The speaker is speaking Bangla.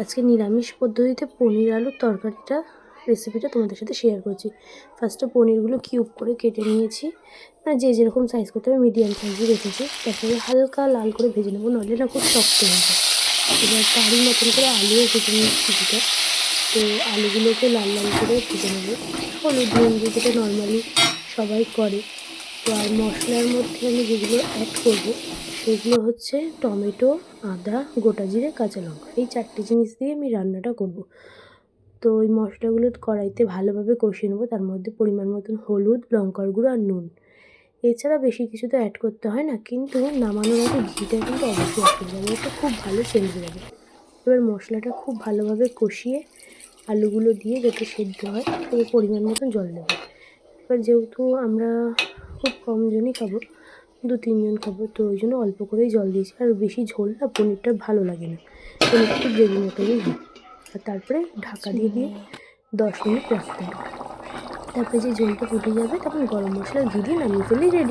আজকে নিরামিষ পদ্ধতিতে পনির আলুর তরকারিটা রেসিপিটা তোমাদের সাথে শেয়ার করছি। ফার্স্টে পনিরগুলো কিউব করে কেটে নিয়েছি, মানে যে যেরকম সাইজ করতে হবে মিডিয়াম সাইজই রেখেছি। তারপরে হালকা লাল করে ভেজে নেবো, নইলে না খুব শক্ত হয়ে যায়। এবার তারই মতন করে আলুও ভেজে নিয়েছি কিছুটা। তো আলুগুলোকে লাল লাল করে ভেজে নেবো, হলুদ নুন দিয়ে, যেটা নর্মালি সবাই করে। তো আর মশলার মধ্যে আমি যেগুলো অ্যাড করবো সেগুলো হচ্ছে টমেটো, আদা, গোটা জিরে, কাঁচা লঙ্কা। এই 4টে জিনিস দিয়ে আমি রান্নাটা করব। তো ওই মশলাগুলো কড়াইতে ভালোভাবে কষিয়ে নেবো, তার মধ্যে পরিমাণ মতন হলুদ, লঙ্কার গুঁড়ো আর নুন। এছাড়া বেশি কিছু তো অ্যাড করতে হয় না, কিন্তু নামানোর আগে ঘিটা কিন্তু অবশ্যই অ্যাড করতে হবে, এটা খুব ভালো সেন্ট বেরোবে। এবার মশলাটা খুব ভালোভাবে কষিয়ে আলুগুলো দিয়ে যাতে সেদ্ধ হয়, তবে পরিমাণ মতন জল দেবো। এবার যেহেতু আমরা খুব কম জনই খাবো, 2-3 জন খাবো, তো ওই জন্য অল্প করেই জল দিয়েছি। আর বেশি ঝোল না পনিরটা ভালো লাগে না, পনিরটা একটু গ্রেভি মতনই হয়। আর তারপরে ঢাকা দিয়ে 10 মিনিট রাখতে হবে। তারপরে যে ঝোলটা ফুটে যাবে তখন গরম মশলা ঘি দিয়ে নামিয়ে ফেললেই রেডি।